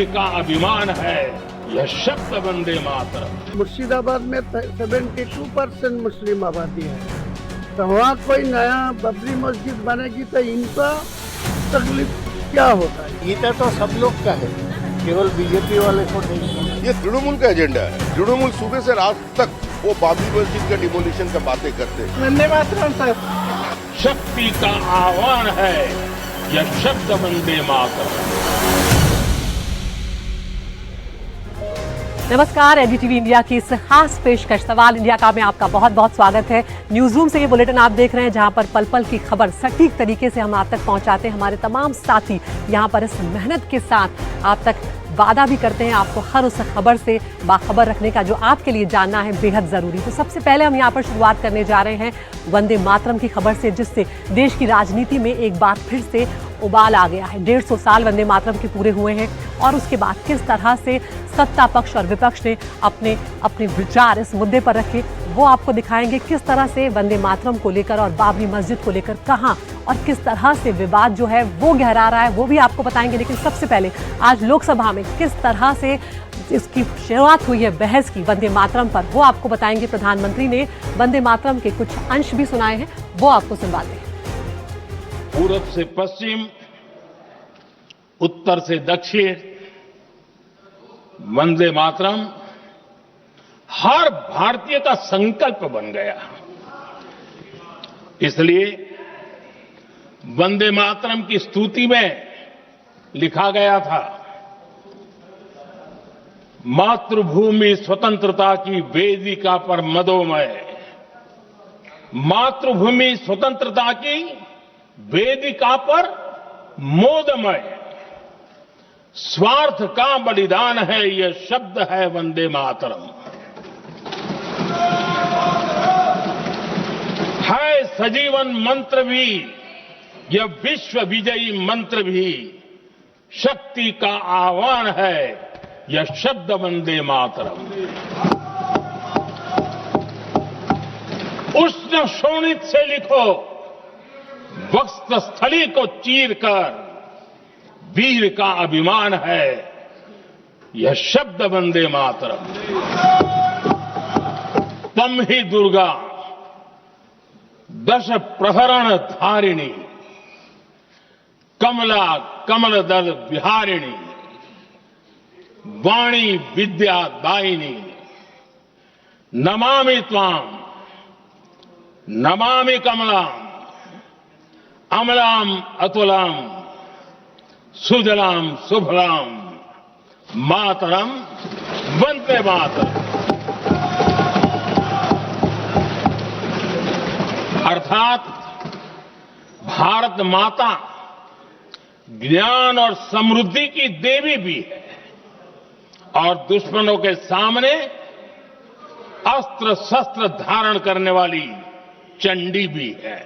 वीर का अभिमान है यह शब्द वंदे मातरम। मुर्शिदाबाद में 72% मुस्लिम आबादी है, तो वहाँ कोई नया बबरी मस्जिद बनेगी तो इनका तकलीफ क्या होता है? गीता तो सब लोग का है, केवल बीजेपी वाले को नहीं। ये तृणमूल का एजेंडा है। तृणमूल सुबह से रात तक वो बाबरी मस्जिद का डिमोलिशन का बातें करते हैं। वंदे मातरम सर। शक्ति का आह्वान है यह शब्द वंदे मातरम। नमस्कार, एनडीटीवी इंडिया की इस खास पेशकश सवाल इंडिया का में आपका बहुत बहुत स्वागत है। न्यूज रूम से ये बुलेटिन आप देख रहे हैं, जहां पर पल पल की खबर सटीक तरीके से हम आप तक पहुंचाते हैं। हमारे तमाम साथी यहां पर इस मेहनत के साथ आप तक वादा भी करते हैं आपको हर उस खबर से बाखबर रखने का जो आपके लिए जानना है बेहद जरूरी। तो सबसे पहले हम यहाँ पर शुरुआत करने जा रहे हैं वंदे मातरम की खबर से, जिससे देश की राजनीति में एक बार फिर से उबाल आ गया है। 150 साल वंदे मातरम के पूरे हुए हैं और उसके बाद किस तरह से सत्ता पक्ष और विपक्ष ने अपने अपने विचार इस मुद्दे पर रखे, वो आपको दिखाएंगे। किस तरह से वंदे मातरम को लेकर और बाबरी मस्जिद को लेकर कहां और किस तरह से विवाद जो है वो गहरा रहा है, वो भी आपको बताएंगे। लेकिन सबसे पहले आज लोकसभा में किस तरह से इसकी शुरुआत हुई है बहस की वंदे मातरम पर, वो आपको बताएंगे। प्रधानमंत्री ने वंदे मातरम के कुछ अंश भी सुनाए हैं, वो आपको सुनवाते हैं। पूरब से पश्चिम, उत्तर से दक्षिण, वंदे मातरम हर भारतीय का संकल्प बन गया। इसलिए वंदे मातरम की स्तुति में लिखा गया था, मातृभूमि स्वतंत्रता की वेदिका पर मदोमय। मातृभूमि स्वतंत्रता की वेदिका पर मोदमय, स्वार्थ का बलिदान है यह शब्द है वंदे मातरम। है सजीवन मंत्र भी यह विश्व विजयी मंत्र भी, शक्ति का आह्वान है यह शब्द वंदे मातरम। उष्ण शोणित से लिखो, वक्ष स्थली को चीरकर, वीर का अभिमान है यह शब्द वंदे मातरम। तम ही दुर्गा दश प्रहरण धारिणी, कमला कमल दल विहारिणी, वाणी विद्या दायिनी, नमामि त्वाम नमामि कमलाम, अमलाम अतुलाम, सुजलाम सुफलाम, मातरम वंदे मातरम। अर्थात भारत माता ज्ञान और समृद्धि की देवी भी है और दुश्मनों के सामने अस्त्र शस्त्र धारण करने वाली चंडी भी है।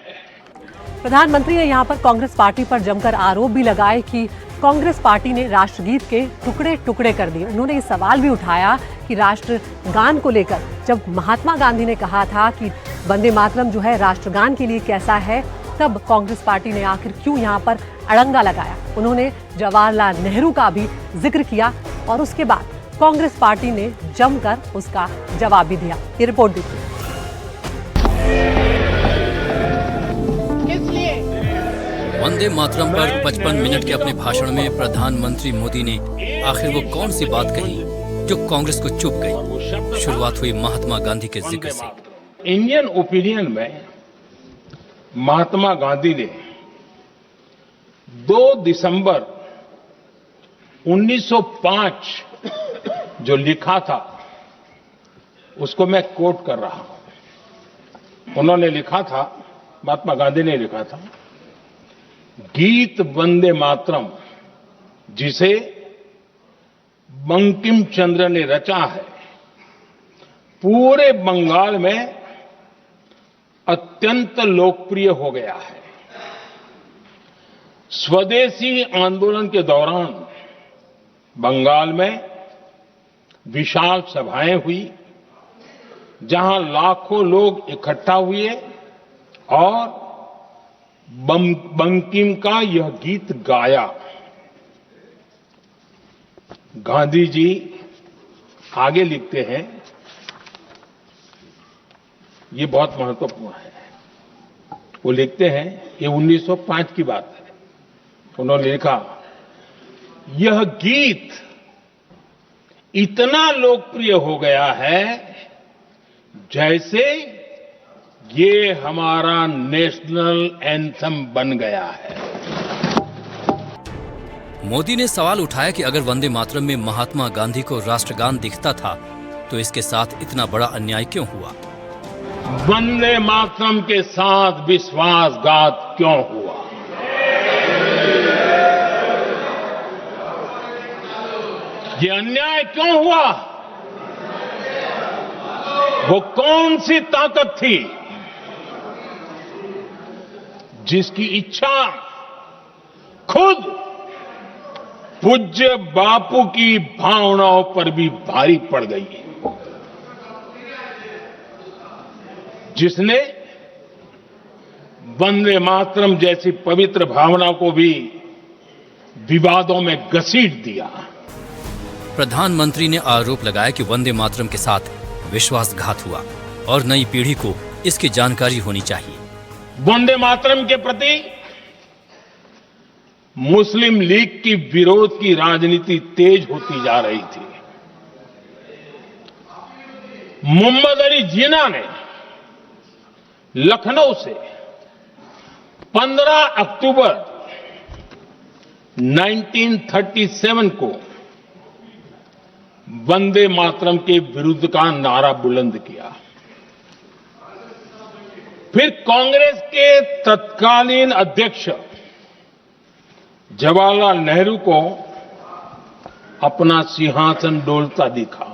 प्रधानमंत्री ने यहाँ पर कांग्रेस पार्टी पर जमकर आरोप भी लगाए कि कांग्रेस पार्टी ने राष्ट्रगीत के टुकड़े टुकड़े कर दिए। उन्होंने ये सवाल भी उठाया कि राष्ट्रगान को लेकर जब महात्मा गांधी ने कहा था कि वंदे मातरम जो है राष्ट्रगान के लिए कैसा है, तब कांग्रेस पार्टी ने आखिर क्यों यहाँ पर अड़ंगा लगाया। उन्होंने जवाहरलाल नेहरू का भी जिक्र किया और उसके बाद कांग्रेस पार्टी ने जमकर उसका जवाब भी दिया। ये रिपोर्ट देखिए। वंदे मातरम पर 55 मिनट के अपने भाषण में प्रधानमंत्री मोदी ने आखिर वो कौन सी बात कही जो कांग्रेस को चुभ गई। शुरुआत हुई महात्मा गांधी के जिक्र से। इंडियन ओपिनियन में महात्मा गांधी ने 2 दिसंबर 1905 जो लिखा था उसको मैं कोट कर रहा हूं। उन्होंने लिखा था, महात्मा गांधी ने लिखा था, गीत वंदे मातरम जिसे बंकिम चंद्र ने रचा है, पूरे बंगाल में अत्यंत लोकप्रिय हो गया है। स्वदेशी आंदोलन के दौरान बंगाल में विशाल सभाएं हुई, जहां लाखों लोग इकट्ठा हुए और बंकिम का यह गीत गाया। गांधी जी आगे लिखते हैं, ये बहुत महत्वपूर्ण है। वो लिखते हैं, ये 1905 की बात है, उन्होंने लिखा, यह गीत इतना लोकप्रिय हो गया है जैसे ये हमारा नेशनल एंथम बन गया है। मोदी ने सवाल उठाया कि अगर वंदे मातरम में महात्मा गांधी को राष्ट्रगान दिखता था तो इसके साथ इतना बड़ा अन्याय क्यों हुआ? वंदे मातरम के साथ विश्वासघात क्यों हुआ? ये अन्याय क्यों हुआ? वो कौन सी ताकत थी जिसकी इच्छा खुद पूज्य बापू की भावनाओं पर भी भारी पड़ गई, जिसने वंदे मातरम जैसी पवित्र भावना को भी विवादों में घसीट दिया। प्रधानमंत्री ने आरोप लगाया कि वंदे मातरम के साथ विश्वासघात हुआ और नई पीढ़ी को इसकी जानकारी होनी चाहिए। वंदे मातरम के प्रति मुस्लिम लीग की विरोध की राजनीति तेज होती जा रही थी। मोहम्मद अली जिन्ना ने लखनऊ से 15 अक्टूबर 1937 को वंदे मातरम के विरुद्ध का नारा बुलंद किया। फिर कांग्रेस के तत्कालीन अध्यक्ष जवाहरलाल नेहरू को अपना सिंहासन डोलता दिखा।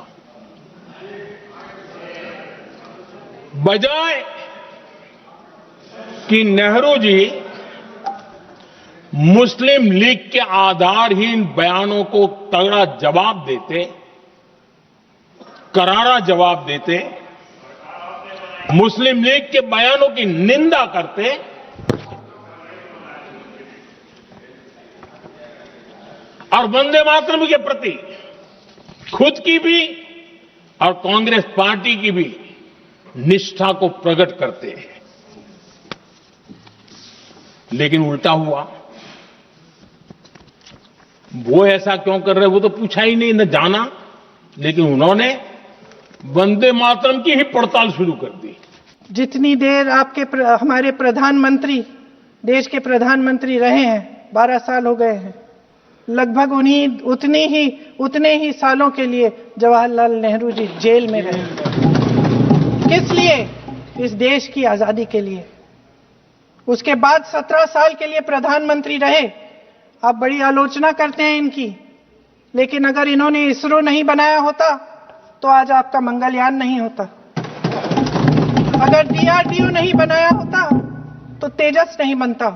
बजाय कि नेहरू जी मुस्लिम लीग के आधारहीन बयानों को तगड़ा जवाब देते, करारा जवाब देते, मुस्लिम लीग के बयानों की निंदा करते, और वंदे मातरम के प्रति खुद की भी और कांग्रेस पार्टी की भी निष्ठा को प्रकट करते हैं। लेकिन उल्टा हुआ। वो ऐसा क्यों कर रहे, वो तो पूछा ही नहीं, न जाना, लेकिन उन्होंने वंदे मातरम की ही पड़ताल शुरू कर दी। जितनी देर हमारे प्रधानमंत्री देश के प्रधानमंत्री रहे हैं, 12 साल हो गए हैं, लगभग उतने ही सालों के लिए जवाहरलाल नेहरू जी जेल में रहे। किस लिए? इस देश की आजादी के लिए। उसके बाद 17 साल के लिए प्रधानमंत्री रहे। आप बड़ी आलोचना करते हैं इनकी, लेकिन अगर इन्होंने इसरो नहीं बनाया होता तो आज आपका मंगलयान नहीं होता। अगर डीआरडीओ नहीं बनाया होता तो तेजस नहीं बनता।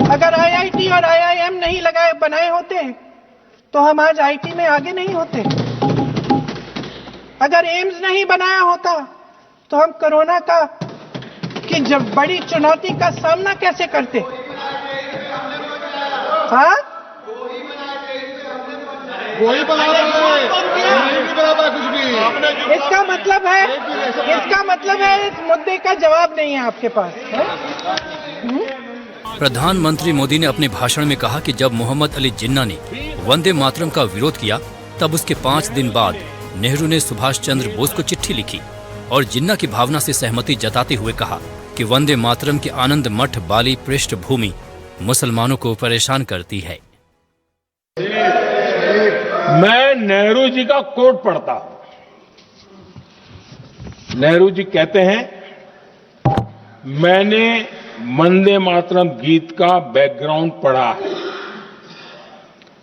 अगर आईआईटी और आईआईएम नहीं बनाए होते तो हम आज आईटी में आगे नहीं होते। अगर एम्स नहीं बनाया होता तो हम कोरोना की जब बड़ी चुनौती का सामना कैसे करते? हाँ, वही बना कुछ भी। इसका मतलब है इस मुद्दे का जवाब नहीं है आपके पास। प्रधानमंत्री मोदी ने अपने भाषण में कहा कि जब मोहम्मद अली जिन्ना ने वंदे मातरम का विरोध किया, तब उसके 5 दिन बाद नेहरू ने सुभाष चंद्र बोस को चिट्ठी लिखी और जिन्ना की भावना से सहमति जताते हुए कहा कि वंदे मातरम की आनंद मठ बाली पृष्ठभूमि मुसलमानों को परेशान करती है। मैं नेहरू जी का कोट पढ़ता हूं। नेहरू जी कहते हैं, मैंने वंदे मातरम गीत का बैकग्राउंड पढ़ा है।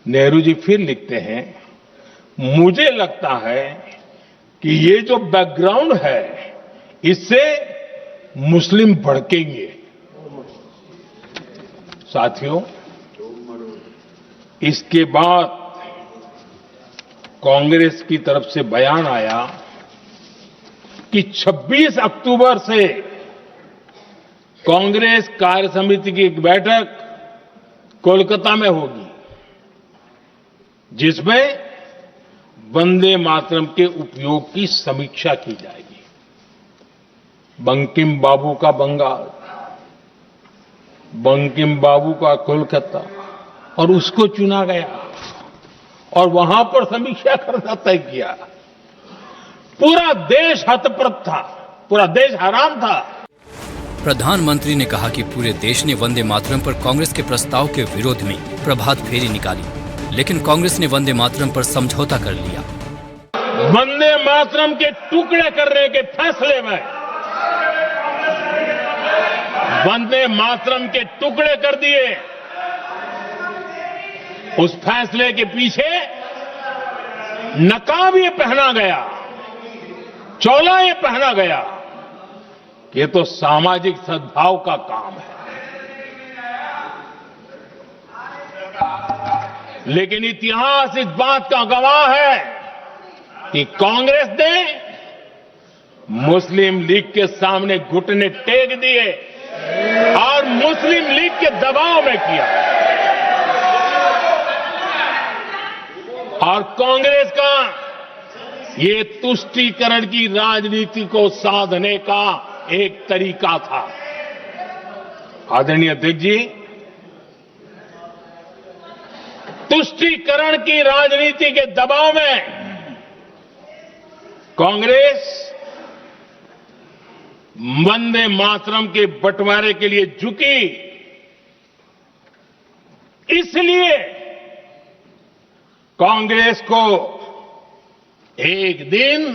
नेहरू जी फिर लिखते हैं, मुझे लगता है कि ये जो बैकग्राउंड है इससे मुस्लिम भड़केंगे। साथियों, इसके बाद कांग्रेस की तरफ से बयान आया कि 26 अक्टूबर से कांग्रेस कार्य समिति की एक बैठक कोलकाता में होगी, जिसमें वंदे मातरम के उपयोग की समीक्षा की जाएगी। बंकिम बाबू का बंगाल, बंकिम बाबू का कोलकाता, और उसको चुना गया और वहां पर समीक्षा करना तय किया। पूरा देश हतप्रभ था, पूरा देश हैरान था। प्रधानमंत्री ने कहा कि पूरे देश ने वंदे मातरम पर कांग्रेस के प्रस्ताव के विरोध में प्रभात फेरी निकाली, लेकिन कांग्रेस ने वंदे मातरम पर समझौता कर लिया। वंदे मातरम के टुकड़े करने के फैसले में वंदे मातरम के टुकड़े कर दिए। उस फैसले के पीछे नकाब ये पहना गया, चोला ये पहना गया कि ये तो सामाजिक सद्भाव का काम है। लेकिन इतिहास इस बात का गवाह है कि कांग्रेस ने मुस्लिम लीग के सामने घुटने टेक दिए और मुस्लिम लीग के दबाव में किया। और कांग्रेस का ये तुष्टीकरण की राजनीति को साधने का एक तरीका था। आदरणीय अध्यक्ष जी, तुष्टीकरण की राजनीति के दबाव में कांग्रेस वंदे मातरम के बंटवारे के लिए झुकी। इसलिए कांग्रेस को एक दिन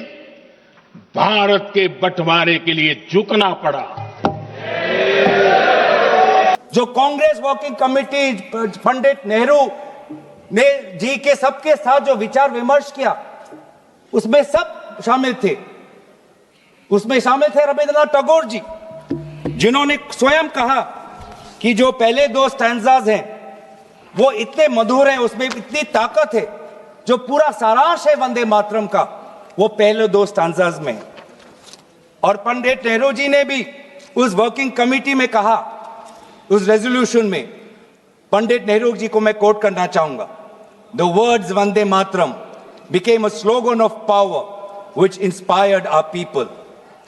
भारत के बंटवारे के लिए झुकना पड़ा। जो कांग्रेस वर्किंग कमेटी पंडित नेहरू ने जी के सबके साथ जो विचार विमर्श किया, उसमें सब शामिल थे। उसमें शामिल थे रविंद्रनाथ टैगोर जी, जिन्होंने स्वयं कहा कि जो पहले दो स्टैंजाज हैं वो इतने मधुर हैं, उसमें इतनी ताकत है, जो पूरा सारांश है वंदे मातरम का वो पहले दो स्टैंजाज में। और पंडित नेहरू जी ने भी उस वर्किंग कमेटी में कहा, उस रेजोल्यूशन में, पंडित नेहरू जी को मैं कोट करना चाहूंगा, the words Vande Mataram became a slogan of power which inspired our people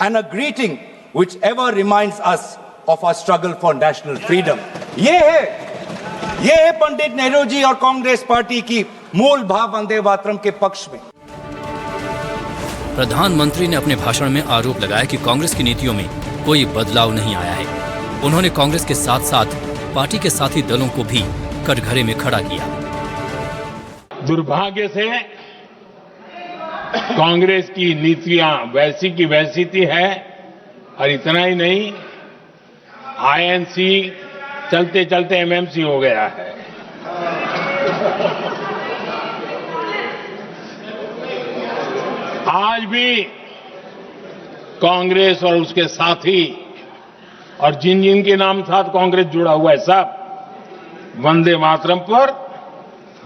and a greeting which ever reminds us of our struggle for national freedom. ये है पंडित नेहरू जी और कांग्रेस पार्टी की मूल भाव वंदे मातरम के पक्ष में। प्रधानमंत्री ने अपने भाषण में आरोप लगाया कि कांग्रेस की नीतियों में कोई बदलाव नहीं आया है। उन्होंने कांग्रेस के साथ साथ पार्टी के साथी दलों को भी कटघरे में खड़ा किया। दुर्भाग्य से कांग्रेस की नीतियां वैसी की वैसी थी है, और इतना ही नहीं, आईएनसी चलते चलते एमएमसी हो गया है। आज भी कांग्रेस और उसके साथी और जिन जिन के नाम साथ कांग्रेस जुड़ा हुआ है, सब वंदे मातरम पर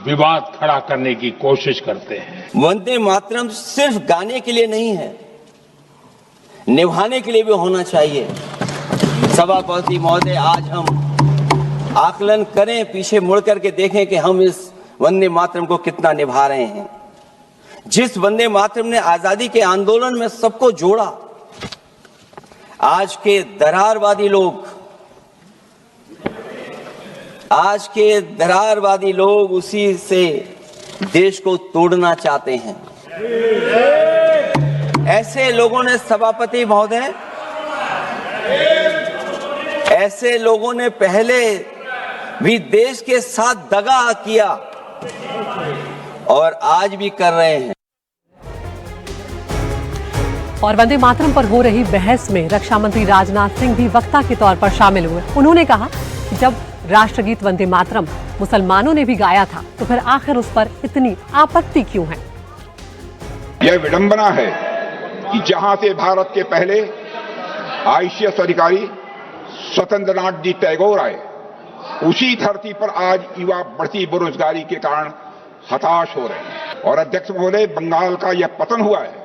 विवाद खड़ा करने की कोशिश करते हैं। वंदे मातरम सिर्फ गाने के लिए नहीं है, निभाने के लिए भी होना चाहिए। सभापति महोदय, आज हम आकलन करें, पीछे मुड़ करके देखें कि हम इस वंदे मातरम को कितना निभा रहे हैं। जिस वंदे मातरम ने आजादी के आंदोलन में सबको जोड़ा, आज के दरारवादी लोग उसी से देश को तोड़ना चाहते हैं। ऐसे लोगों ने, सभापति महोदय, ऐसे लोगों ने पहले भी देश के साथ दगा किया और आज भी कर रहे हैं। और वंदे मातरम पर हो रही बहस में रक्षा मंत्री राजनाथ सिंह भी वक्ता के तौर पर शामिल हुए। उन्होंने कहा कि जब राष्ट्रगीत वंदे मातरम मुसलमानों ने भी गाया था, तो फिर आखिर उस पर इतनी आपत्ति क्यों है? यह विडंबना है कि जहां से भारत के पहले आईसीएस अधिकारी स्वतंत्रनाथ जी टैगोर आए, उसी धरती पर आज युवा बढ़ती बेरोजगारी के कारण हताश हो रहे हैं। और अध्यक्ष महोदय, बंगाल का यह पतन हुआ है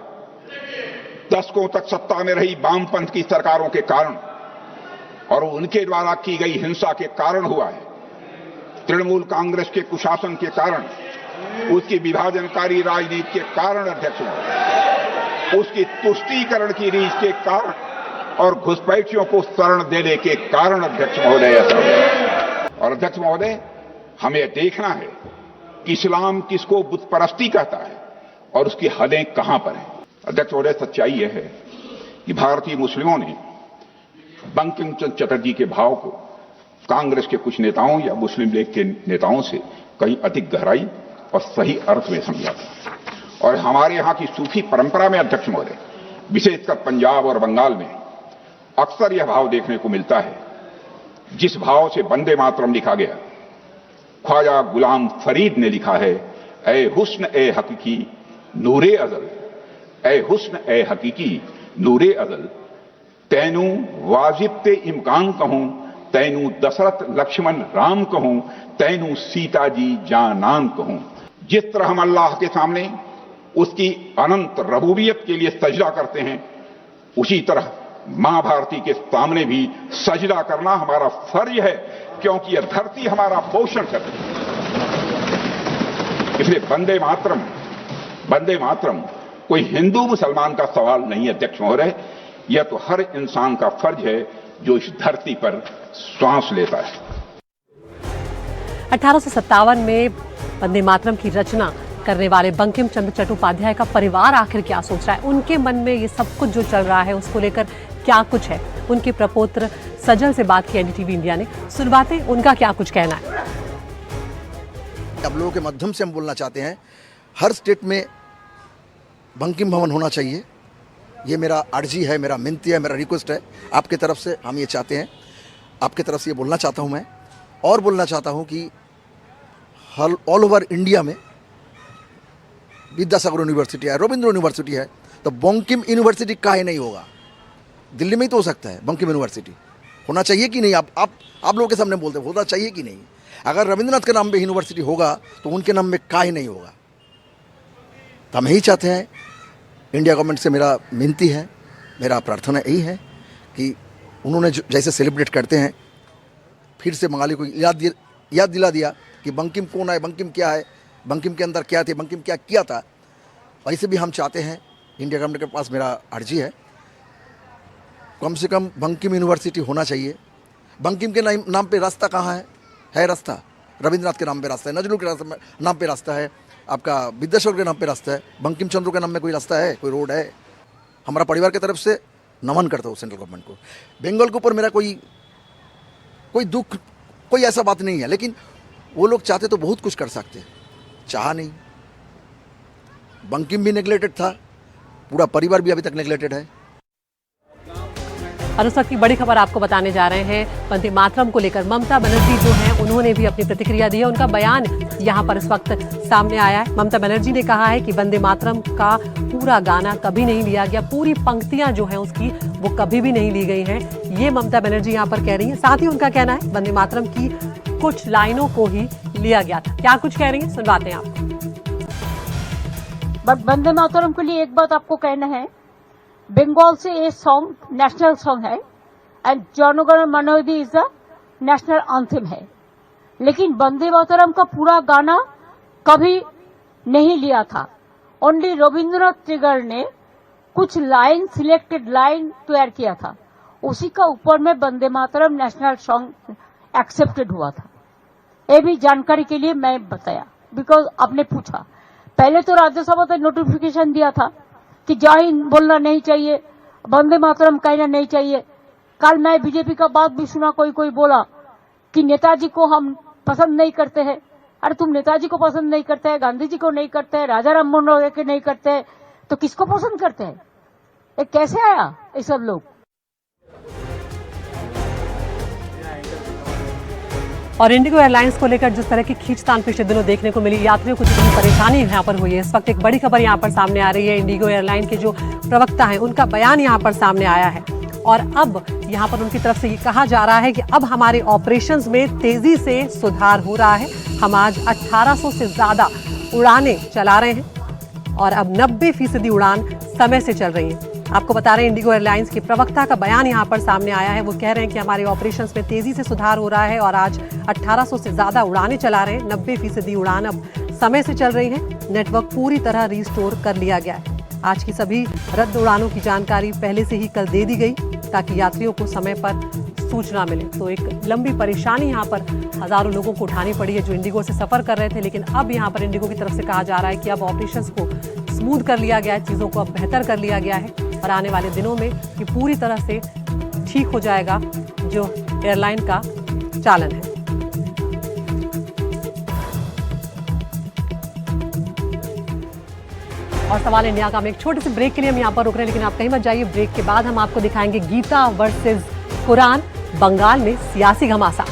दशकों तक सत्ता में रही वामपंथ की सरकारों के कारण और उनके द्वारा की गई हिंसा के कारण हुआ है। तृणमूल कांग्रेस के कुशासन के कारण उसकी विभाजनकारी राजनीति के कारण अध्यक्ष महोदय, उसकी तुष्टीकरण की रीत के कारण और घुसपैठियों को शरण देने के कारण अध्यक्ष महोदय ऐसा हुआ। और अध्यक्ष महोदय, हमें देखना है कि इस्लाम किसको बुतपरस्ती कहता है और उसकी हदें कहां पर हैं। अध्यक्ष महोदय, सच्चाई यह है कि भारतीय मुस्लिमों ने बंकिम चंद्र चटर्जी के भाव को कांग्रेस के कुछ नेताओं या मुस्लिम लीग के नेताओं से कहीं अधिक गहराई और सही अर्थ में समझा था। और हमारे यहां की सूफी परंपरा में अध्यक्ष महोदय, विशेषकर पंजाब और बंगाल में अक्सर यह भाव देखने को मिलता है जिस भाव से वंदे मातरम लिखा गया। ख्वाजा गुलाम फरीद ने लिखा है, ए हुस्न ए हकीकी नूरे अजल, ए हुस्न ए हकीकी नूरे अजल, तैनू वाजिब ते इमकान कहूं, तैनू दशरथ लक्ष्मण राम कहूं, तैनू सीता जी जानान कहूं। जिस तरह हम अल्लाह के सामने उसकी अनंत रबूबियत के लिए सजदा करते हैं, उसी तरह मां भारती के सामने भी सजदा करना हमारा फर्ज है, क्योंकि यह धरती हमारा पोषण करती है। इसलिए वंदे मातरम कोई हिंदू मुसलमान का सवाल नहीं है अध्यक्ष महोदय, यह तो हर इंसान का फर्ज है जो इस धरती पर श्वास लेता है। 1857 में वंदे मातरम की रचना करने वाले बंकिम चंद्र चट्टोपाध्याय का परिवार आखिर क्या सोच रहा है, उनके मन में ये सब कुछ जो चल रहा है उसको लेकर क्या कुछ है। उनके प्रपोत्र सजल से बात की एनडीटीवी इंडिया ने, सुनवाते उनका क्या कुछ कहना है। आप लोगों के माध्यम से हम बोलना चाहते हैं, हर स्टेट में बंकिम भवन होना चाहिए। ये मेरा अर्जी है, मेरा मिनती है, मेरा रिक्वेस्ट है आपके तरफ से। हम ये चाहते हैं, आपके तरफ से ये बोलना चाहता हूँ मैं, और बोलना चाहता हूँ कि ऑल ओवर इंडिया में विद्यासागर यूनिवर्सिटी है, रविंद्र यूनिवर्सिटी है, तो बंकिम यूनिवर्सिटी काहे नहीं होगा। दिल्ली में ही तो हो सकता है बंकिम यूनिवर्सिटी, होना चाहिए कि नहीं। आप लोगों के सामने बोलते होना चाहिए कि नहीं। अगर रविंद्रनाथ के नाम पे यूनिवर्सिटी होगा तो उनके नाम में काहे नहीं होगा। तो हम यही चाहते हैं, इंडिया गवर्नमेंट से मेरा विनती है, मेरा प्रार्थना यही है कि उन्होंने जैसे सेलिब्रेट करते हैं, फिर से बंगाली को याद दिला दिया कि बंकिम कौन है, बंकिम क्या है, बंकिम के अंदर क्या थे, बंकिम क्या किया था। वैसे भी हम चाहते हैं, इंडिया गवर्नमेंट के पास मेरा अर्जी है, कम से कम बंकिम यूनिवर्सिटी होना चाहिए। बंकिम के नाम पे रास्ता कहाँ है रास्ता, रविंद्रनाथ के नाम पे रास्ता है, नजरुल के नाम पे रास्ता है, आपका विद्यासागर के नाम पे रास्ता है, बंकिम चंद्र के नाम में कोई रास्ता है, कोई रोड है। हमारा परिवार की तरफ से नमन करता हूँ सेंट्रल गवर्नमेंट को। बंगाल के ऊपर मेरा कोई दुख, कोई ऐसा बात नहीं है, लेकिन वो लोग चाहते तो बहुत कुछ कर सकते, चाहा नहीं। बंकिम भी नेग्लेक्टेड था, पूरा परिवार भी अभी तक नेग्लेक्टेड है। और उस वक्त की बड़ी खबर आपको बताने जा रहे हैं, वंदे मातरम को लेकर ममता बनर्जी जो हैं उन्होंने भी अपनी प्रतिक्रिया दी है। उनका बयान यहाँ पर इस वक्त सामने आया है। ममता बनर्जी ने कहा है कि वंदे मातरम का पूरा गाना कभी नहीं लिया गया, पूरी पंक्तियां जो हैं उसकी वो कभी भी नहीं ली गई हैं, ये ममता बनर्जी यहाँ पर कह रही है। साथ ही उनका कहना है वंदे मातरम की कुछ लाइनों को ही लिया गया था। क्या कुछ कह रही है, सुनवाते हैं आपको। बट वंदे मातरम के लिए एक बात आपको कहना है, बंगाल से ये सॉन्ग नेशनल सॉन्ग है एंड जनगण मन अधि इज द नेशनल एंथम है, लेकिन वंदे मातरम का पूरा गाना कभी नहीं लिया था। ओनली रविंद्रनाथ टैगोर ने कुछ लाइन, सिलेक्टेड लाइन तैयार किया था, उसी का ऊपर में Vande Mataram national song accepted हुआ था। ये भी जानकारी के लिए मैं बताया, बिकॉज आपने पूछा। पहले तो राज्यसभा ने नोटिफिकेशन दिया था कि जय हिंद बोलना नहीं चाहिए, वंदे मातरम कहना नहीं चाहिए। कल मैं बीजेपी का बात भी सुना, कोई बोला कि नेताजी को हम पसंद नहीं करते हैं। अरे तुम नेताजी को पसंद नहीं करते हैं, गांधी जी को नहीं करते हैं, राजा राम मोहन राय के नहीं करते हैं, तो किसको पसंद करते हैं? ये कैसे आया ये सब लोग? और इंडिगो एयरलाइंस को लेकर जिस तरह की खींचतान पिछले दिनों देखने को मिली, यात्रियों को जितनी परेशानी यहाँ पर हुई है, इस वक्त एक बड़ी खबर यहाँ पर सामने आ रही है। इंडिगो एयरलाइन के जो प्रवक्ता हैं उनका बयान यहाँ पर सामने आया है और अब यहाँ पर उनकी तरफ से ये कहा जा रहा है कि अब हमारे ऑपरेशंस में तेजी से सुधार हो रहा है। हम आज 1800 से ज्यादा उड़ानें चला रहे हैं और अब 90% उड़ान समय से चल रही है। आपको बता रहे हैं इंडिगो एयरलाइंस के प्रवक्ता का बयान यहाँ पर सामने आया है। वो कह रहे हैं कि हमारे ऑपरेशंस में तेजी से सुधार हो रहा है और आज 1800 से ज्यादा उड़ानें चला रहे हैं। 90% उड़ान अब समय से चल रही हैं। नेटवर्क पूरी तरह रिस्टोर कर लिया गया है। आज की सभी रद्द उड़ानों की जानकारी पहले से ही कल दे दी गई ताकि यात्रियों को समय पर सूचना मिले। तो एक लंबी परेशानी यहाँ पर हजारों लोगों को उठानी पड़ी है जो इंडिगो से सफर कर रहे थे, लेकिन अब यहाँ पर इंडिगो की तरफ से कहा जा रहा है कि अब ऑपरेशंस को स्मूथ कर लिया गया है, चीज़ों को अब बेहतर कर लिया गया है और आने वाले दिनों में ये पूरी तरह से ठीक हो जाएगा जो एयरलाइन का चालन है। और सवाल इंडिया का हम एक छोटे से ब्रेक के लिए हम यहाँ पर रुक रहे हैं, लेकिन आप कहीं मत जाइए। ब्रेक के बाद हम आपको दिखाएंगे गीता वर्सेस कुरान, बंगाल में सियासी घमासान।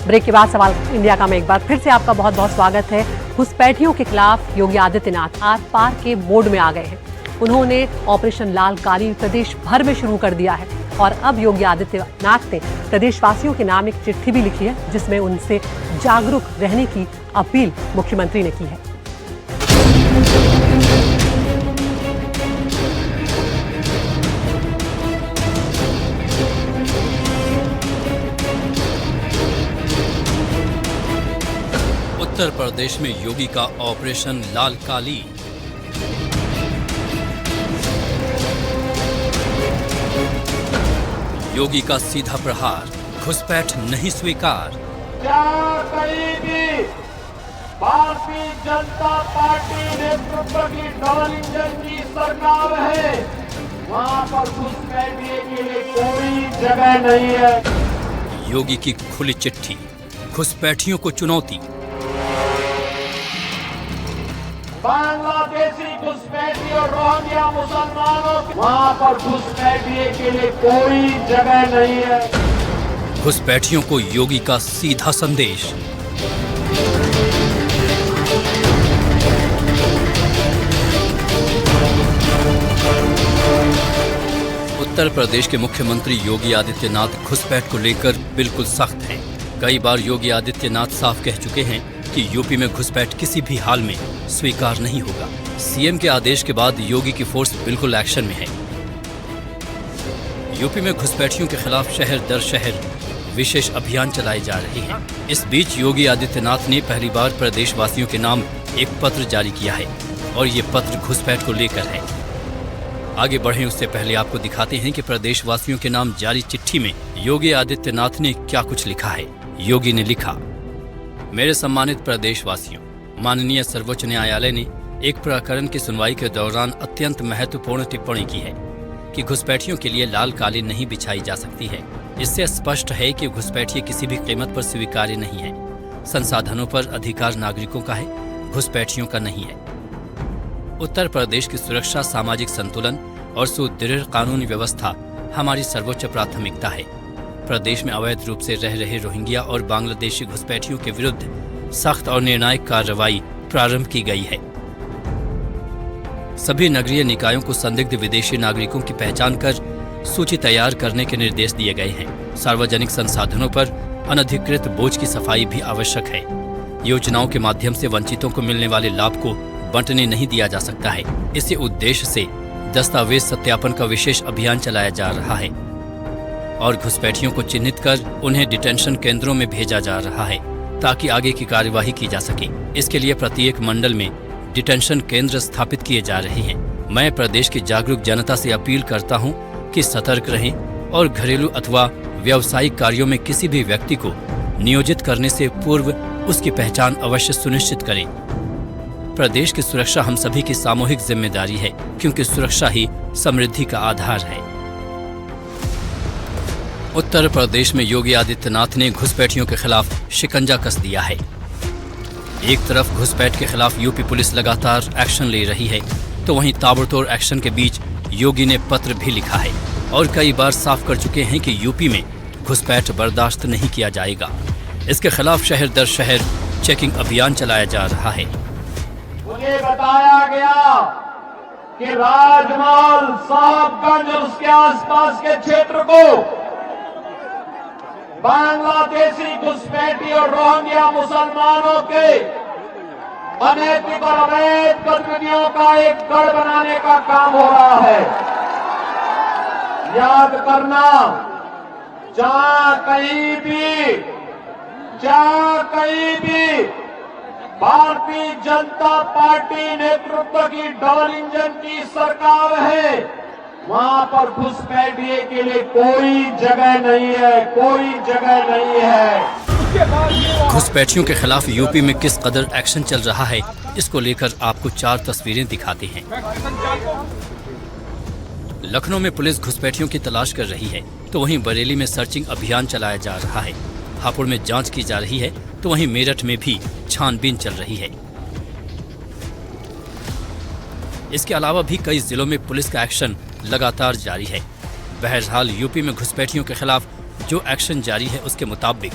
ब्रेक के बाद सवाल इंडिया का में एक बार फिर से आपका बहुत बहुत स्वागत है। घुसपैठियों के खिलाफ योगी आदित्यनाथ आर पार के मोड में आ गए हैं। उन्होंने ऑपरेशन लाल काली प्रदेश भर में शुरू कर दिया है और अब योगी आदित्यनाथ ने प्रदेशवासियों के नाम एक चिट्ठी भी लिखी है जिसमें उनसे जागरूक रहने की अपील मुख्यमंत्री ने की है। उत्तर प्रदेश में योगी का ऑपरेशन लाल काली। योगी का सीधा प्रहार, घुसपैठ नहीं स्वीकार। क्या कहेगी भारतीय जनता पार्टी नेतृत्व की डबल इंजन की सरकार है, वहां पर घुसपैठने के लिए कोई जगह नहीं है। योगी की खुली चिट्ठी, घुसपैठियों को चुनौती। बांग्लादेशी घुसपैठी और रोहिंग्या मुसलमानों, वहां पर घुसपैठने के लिए कोई जगह नहीं है। घुसपैठियों को योगी का सीधा संदेश। उत्तर प्रदेश के मुख्यमंत्री योगी आदित्यनाथ घुसपैठ को लेकर बिल्कुल सख्त हैं। कई बार योगी आदित्यनाथ साफ कह चुके हैं कि यूपी में घुसपैठ किसी भी हाल में स्वीकार नहीं होगा। सीएम के आदेश के बाद योगी की फोर्स बिल्कुल एक्शन में है। यूपी में घुसपैठियों के खिलाफ शहर दर शहर विशेष अभियान चलाए जा रहे हैं। इस बीच योगी आदित्यनाथ ने पहली बार प्रदेशवासियों के नाम एक पत्र जारी किया है और ये पत्र घुसपैठ को लेकर है। आगे बढ़ें उससे पहले आपको दिखाते हैं कि प्रदेशवासियों के नाम जारी चिट्ठी में योगी आदित्यनाथ ने क्या कुछ लिखा है। योगी ने लिखा, मेरे सम्मानित प्रदेशवासियों, माननीय सर्वोच्च न्यायालय ने एक प्रकरण की सुनवाई के दौरान अत्यंत महत्वपूर्ण टिप्पणी की है कि घुसपैठियों के लिए लाल कालीन नहीं बिछाई जा सकती है। इससे स्पष्ट है कि घुसपैठिए किसी भी कीमत पर स्वीकार्य नहीं है। संसाधनों पर अधिकार नागरिकों का है, घुसपैठियों का नहीं है। उत्तर प्रदेश की सुरक्षा, सामाजिक संतुलन और सुदृढ़ कानूनी व्यवस्था हमारी सर्वोच्च प्राथमिकता है। प्रदेश में अवैध रूप से रह रहे रोहिंग्या और बांग्लादेशी घुसपैठियों के विरुद्ध सख्त और निर्णायक कार्रवाई प्रारंभ की गई है। सभी नगरीय निकायों को संदिग्ध विदेशी नागरिकों की पहचान कर सूची तैयार करने के निर्देश दिए गए हैं। सार्वजनिक संसाधनों पर अनधिकृत बोझ की सफाई भी आवश्यक है। योजनाओं के माध्यम से वंचितों को मिलने वाले लाभ को बंटने नहीं दिया जा सकता है। इसी उद्देश्य से दस्तावेज सत्यापन का विशेष अभियान चलाया जा रहा है और घुसपैठियों को चिन्हित कर उन्हें डिटेंशन केंद्रों में भेजा जा रहा है ताकि आगे की कार्यवाही की जा सके। इसके लिए प्रत्येक मंडल में डिटेंशन केंद्र स्थापित किए जा रहे हैं। मैं प्रदेश की जागरूक जनता से अपील करता हूं कि सतर्क रहें और घरेलू अथवा व्यावसायिक कार्यों में किसी भी व्यक्ति को नियोजित करने से पूर्व उसकी पहचान अवश्य सुनिश्चित करें। प्रदेश की सुरक्षा हम सभी की सामूहिक जिम्मेदारी है, क्योंकि सुरक्षा ही समृद्धि का आधार है। उत्तर प्रदेश में योगी आदित्यनाथ ने घुसपैठियों के खिलाफ शिकंजा कस दिया है। एक तरफ घुसपैठ के खिलाफ यूपी पुलिस लगातार एक्शन ले रही है, तो वहीं ताबड़तोड़ एक्शन के बीच योगी ने पत्र भी लिखा है और कई बार साफ कर चुके हैं कि यूपी में घुसपैठ बर्दाश्त नहीं किया जाएगा। इसके खिलाफ शहर दर शहर चेकिंग अभियान चलाया जा रहा है। मुझे बताया गया कि राजमहल, साहबगंज और उसके आसपास के क्षेत्र को बांग्लादेशी घुसपैठी और रोहिंग्या मुसलमानों के अनैतिक और अवैध गतिविधियों का एक गढ़ बनाने का काम हो रहा है। याद करना जहां कहीं भी भारतीय जनता पार्टी नेतृत्व की डबल इंजन की सरकार है, वहां पर घुसपैठिए के लिए कोई जगह नहीं है, कोई जगह नहीं है। घुसपैठियों के खिलाफ यूपी में किस कदर एक्शन चल रहा है, इसको लेकर आपको 4 तस्वीरें दिखाते हैं। लखनऊ में पुलिस घुसपैठियों की तलाश कर रही है, तो वहीं बरेली में सर्चिंग अभियान चलाया जा रहा है। हापुड़ में जांच की जा रही है, तो वहीं मेरठ में भी छानबीन चल रही है। इसके अलावा भी कई जिलों में पुलिस का एक्शन लगातार जारी है। बहरहाल यूपी में घुसपैठियों के खिलाफ जो एक्शन जारी है, उसके मुताबिक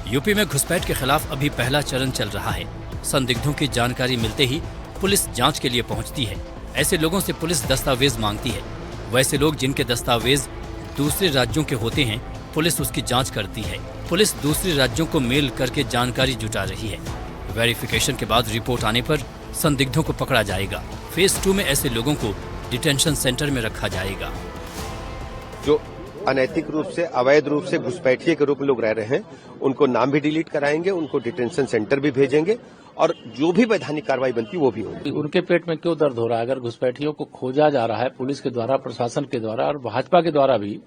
यूपी में घुसपैठ के खिलाफ अभी पहला चरण चल रहा है। संदिग्धों की जानकारी मिलते ही पुलिस जांच के लिए पहुंचती है। ऐसे लोगों से पुलिस दस्तावेज मांगती है। वैसे लोग जिनके दस्तावेज दूसरे राज्यों के होते हैं, पुलिस उसकी जांच करती है। पुलिस दूसरे राज्यों को मेल करके जानकारी जुटा रही है। वेरिफिकेशन के बाद रिपोर्ट आने पर संदिग्धों को पकड़ा जाएगा। फेज 2 में ऐसे लोगों को डिटेंशन सेंटर में रखा जाएगा। जो अनैतिक रूप से, अवैध रूप से घुसपैठिए के रूप में लोग रह रहे हैं, उनको नाम भी डिलीट कराएंगे, उनको डिटेंशन सेंटर भी भेजेंगे और जो भी वैधानिक कार्रवाई बनती वो भी होगी। उनके पेट में क्यों दर्द हो रहा है? अगर घुसपैठियों को खोजा जा रहा है पुलिस के द्वारा, प्रशासन के द्वारा और भाजपा के द्वारा भी,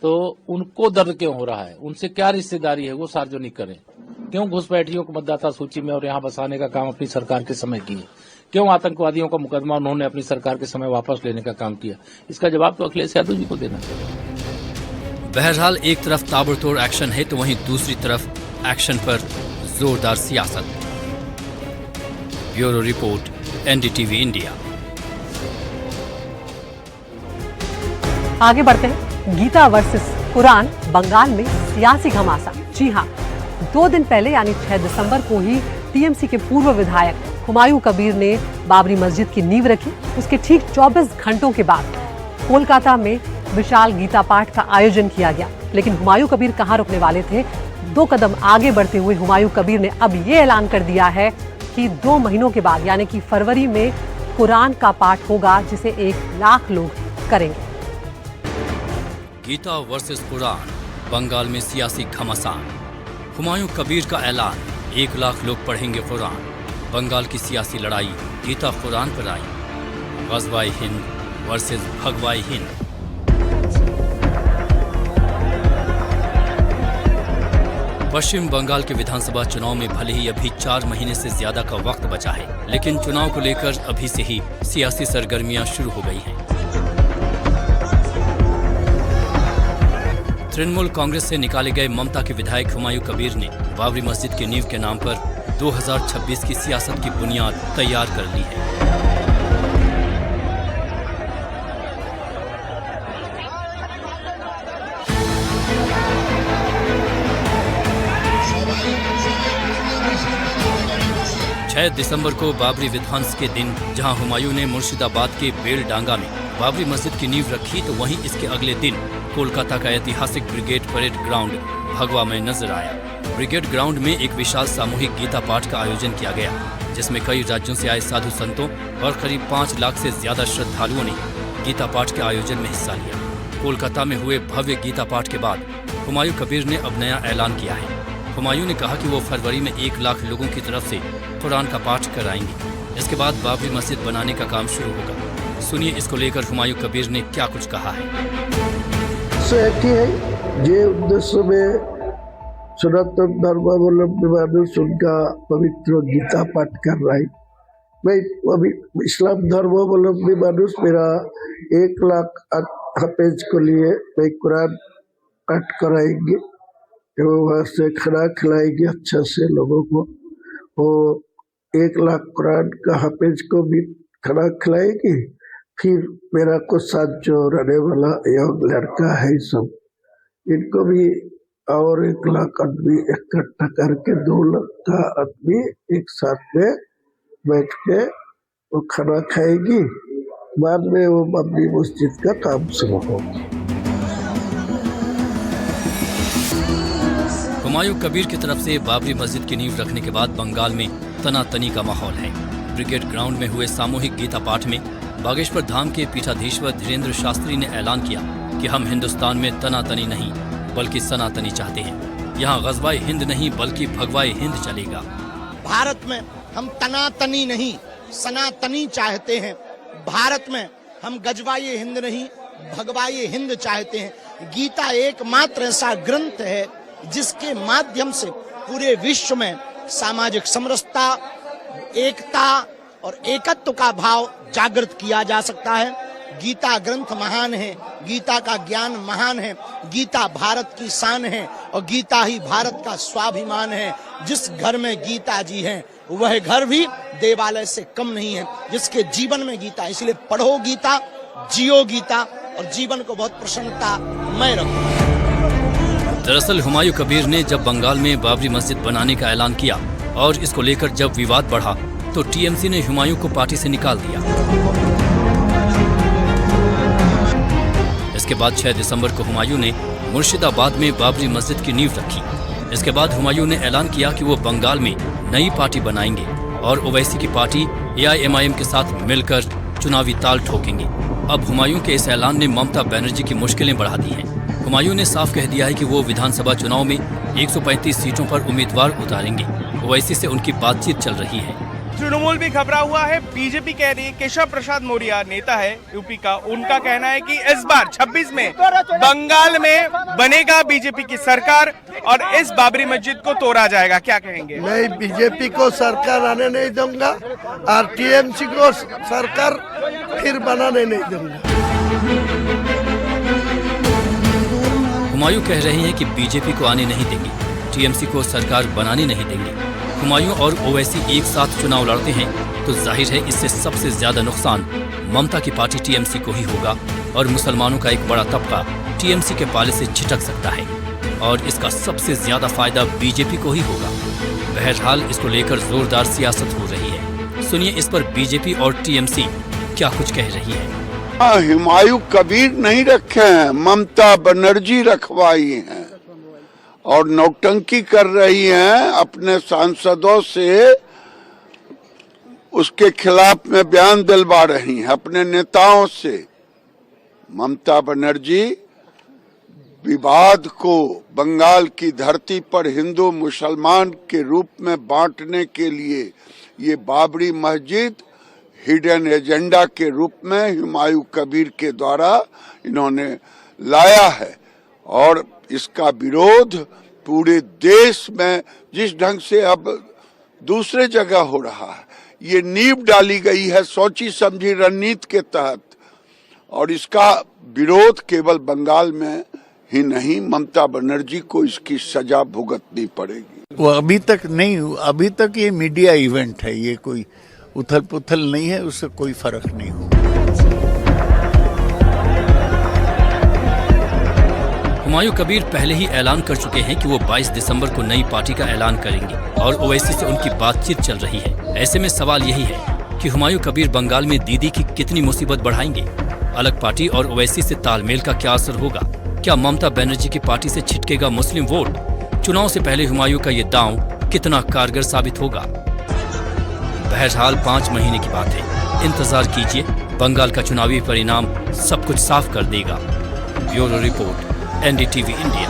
तो उनको दर्द क्यों हो रहा है? उनसे क्या रिश्तेदारी है, वो सार्वजनिक करें। क्यों घुसपैठियों को मतदाता सूची में और यहाँ बसाने का काम अपनी सरकार के समय किए? क्यों आतंकवादियों का मुकदमा उन्होंने अपनी सरकार के समय वापस लेने का काम किया? इसका जवाब तो अखिलेश यादव जी को देना चाहिए। बहरहाल एक तरफ ताबड़तोड़ एक्शन है, तो वहीं दूसरी तरफ एक्शन पर जोरदार सियासत। Bureau report, NDTV India. आगे बढ़ते हैं। गीता वर्सेस कुरान, बंगाल में सियासी घमासान। जी हां, 2 दिन पहले यानी 6 दिसंबर को ही टीएमसी के पूर्व विधायक हुमायूं कबीर ने बाबरी मस्जिद की नींव रखी। उसके ठीक 24 घंटों के बाद कोलकाता में विशाल गीता पाठ का आयोजन किया गया। लेकिन हुमायूं कबीर कहां रुकने वाले थे? 2 कदम आगे बढ़ते हुए हुमायूं कबीर ने अब ये ऐलान कर दिया है कि 2 महीनों के बाद यानी कि फरवरी में कुरान का पाठ होगा, जिसे 1 लाख लोग करेंगे। गीता वर्सेस कुरान, बंगाल में सियासी घमासान। हुमायूं कबीर का ऐलान, 1 लाख लोग पढ़ेंगे कुरान। बंगाल की सियासी लड़ाई गीता कुरान पर आई। गज़वाए हिंद वर्सेस भगवाए हिंद। पश्चिम बंगाल के विधानसभा चुनाव में भले ही अभी 4 महीने से ज्यादा का वक्त बचा है, लेकिन चुनाव को लेकर अभी से ही सियासी सरगर्मियां शुरू हो गई हैं। तृणमूल कांग्रेस से निकाले गए ममता के विधायक हुमायूं कबीर ने बाबरी मस्जिद की नींव के नाम पर 2026 की सियासत की बुनियाद तैयार कर ली है। दिसंबर को बाबरी विध्वंस के दिन जहां हुमायूं ने मुर्शिदाबाद के बेलडांगा में बाबरी मस्जिद की नींव रखी, तो वहीं इसके अगले दिन कोलकाता का ऐतिहासिक ब्रिगेड परेड ग्राउंड भगवा में नजर आया। ब्रिगेड ग्राउंड में एक विशाल सामूहिक गीता पाठ का आयोजन किया गया, जिसमें कई राज्यों से आए साधु संतों और करीब 5 लाख से ज्यादा श्रद्धालुओं ने गीता पाठ के आयोजन में हिस्सा लिया। कोलकाता में हुए भव्य गीता पाठ के बाद हुमायूं कबीर ने अब नया ऐलान किया है। हुमायूं ने कहा कि वो फरवरी में 1 लाख लोगों की तरफ से कुरान का पाठ कराएंगे। इसके बाद बाबरी मस्जिद बनाने का काम शुरू होगा। सुनिए इसको लेकर हुमायूं कबीर ने क्या कुछ कहा है। जे उद्देश्य में सनातन धर्मावलंबी मानुष उनका पवित्र गीता पाठ कर रहा है। मैं अभी इस्लाम धर्मावलंबी मानुष मेरा 1 लाख हाफिज को लिए मैं कुरान पाठ कराएंगे, वहाँ से खाना खिलाएंगे अच्छा से लोगों को। वो 1 लाख कुरान का हाफिज को भी खाना खिलाएगी। फिर मेरा को साथ जो रहने वाला यंग लड़का है सब, इनको भी और 1 लाख आदमी इकट्ठा करके 2 लाख का आदमी एक साथ में बैठ के वो खाना खाएगी। बाद में वो बाबरी मस्जिद का काम शुरू होगा। हुमायूं कबीर की तरफ से बाबरी मस्जिद की नींव रखने के बाद बंगाल में तनातनी का माहौल है। ब्रिगेड ग्राउंड में हुए सामूहिक गीता पाठ में बागेश्वर धाम के पीठाधीश्वर धीरेन्द्र शास्त्री ने ऐलान किया कि हम हिंदुस्तान में तनातनी नहीं बल्कि सनातनी चाहते हैं। यहाँ गजवाए हिंद नहीं बल्कि भगवाए हिंद चलेगा। भारत में हम तनातनी नहीं सनातनी चाहते हैं। भारत में हम गजवाए हिंद नहीं भगवाए हिंद चाहते हैं। गीता एकमात्र ऐसा ग्रंथ है जिसके माध्यम से पूरे विश्व में सामाजिक समरसता, एकता और एकत्व का भाव जागृत किया जा सकता है। गीता ग्रंथ महान है, गीता का ज्ञान महान है, गीता भारत की शान है और गीता ही भारत का स्वाभिमान है। जिस घर में गीता जी हैं वह घर भी देवालय से कम नहीं है, जिसके जीवन में गीता। इसलिए पढ़ो गीता, जियो गीता और जीवन को बहुत प्रसन्नतामय रखो। दरअसल हुमायूं कबीर ने जब बंगाल में बाबरी मस्जिद बनाने का ऐलान किया और इसको लेकर जब विवाद बढ़ा तो टीएमसी ने हुमायूं को पार्टी से निकाल दिया। इसके बाद 6 दिसंबर को हुमायूं ने मुर्शिदाबाद में बाबरी मस्जिद की नींव रखी। इसके बाद हुमायूं ने ऐलान किया कि वो बंगाल में नई पार्टी बनाएंगे और ओवैसी की पार्टी AIMIM के साथ मिलकर चुनावी ताल ठोकेंगे। अब हुमायूं के इस ऐलान ने ममता बनर्जी की मुश्किलें बढ़ा दी हैं। हुमायूं ने साफ कह दिया है कि वो विधानसभा चुनाव में 135 सीटों पर उम्मीदवार उतारेंगे। ओवैसी से उनकी बातचीत चल रही है। तृणमूल भी घबरा हुआ है। बीजेपी कह रही है, केशव प्रसाद मौर्य नेता है यूपी का, उनका कहना है कि इस बार 26 में बंगाल में बनेगा बीजेपी की सरकार और इस बाबरी मस्जिद को तोड़ा जाएगा। क्या कहेंगे? मैं बीजेपी को सरकार आने नहीं दूंगा और टीएमसी को सरकार फिर बनाने नहीं दूंगा। हुमायूं कह रहे हैं कि बीजेपी को आने नहीं देंगे, टीएमसी को सरकार बनाने नहीं देंगे। हुमायूं और ओवैसी एक साथ चुनाव लड़ते हैं तो जाहिर है इससे सबसे ज्यादा नुकसान ममता की पार्टी टीएमसी को ही होगा और मुसलमानों का एक बड़ा तबका टीएमसी के पाले से छिटक सकता है और इसका सबसे ज्यादा फायदा बीजेपी को ही होगा। बहरहाल इसको लेकर जोरदार सियासत हो रही है। सुनिए इस पर बीजेपी और टीएमसी क्या कुछ कह रही है। हुमायूं कबीर नहीं रखे हैं, ममता बनर्जी रखवाई हैं और नौटंकी कर रही हैं अपने सांसदों से, उसके खिलाफ में बयान दिलवा रही हैं अपने नेताओं से। ममता बनर्जी विवाद को बंगाल की धरती पर हिंदू मुसलमान के रूप में बांटने के लिए ये बाबरी मस्जिद हिडन एजेंडा के रूप में हुमायूं कबीर के द्वारा इन्होंने लाया है और इसका विरोध पूरे देश में जिस ढंग से अब दूसरे जगह हो रहा है, ये नींव डाली गई है सोची समझी रणनीति के तहत और इसका विरोध केवल बंगाल में ही नहीं, ममता बनर्जी को इसकी सजा भुगतनी पड़ेगी। वो अभी तक नहीं, अभी तक ये मीडिया इवेंट है, ये कोई उथल पुथल नहीं है, उससे कोई फर्क नहीं हो। हुमायूं कबीर पहले ही ऐलान कर चुके हैं कि वो 22 दिसंबर को नई पार्टी का ऐलान करेंगे और ओवैसी से उनकी बातचीत चल रही है। ऐसे में सवाल यही है कि हुमायूं कबीर बंगाल में दीदी की कितनी मुसीबत बढ़ाएंगे। अलग पार्टी और ओवैसी से तालमेल का क्या असर होगा? क्या ममता बनर्जी की पार्टी से छिटकेगा मुस्लिम वोट? चुनाव से पहले हुमायूं का ये दांव कितना कारगर साबित होगा? बहरहाल 5 महीने की बात है, इंतजार कीजिए। बंगाल का चुनावी परिणाम सब कुछ साफ कर देगा। Bureau report, NDTV India.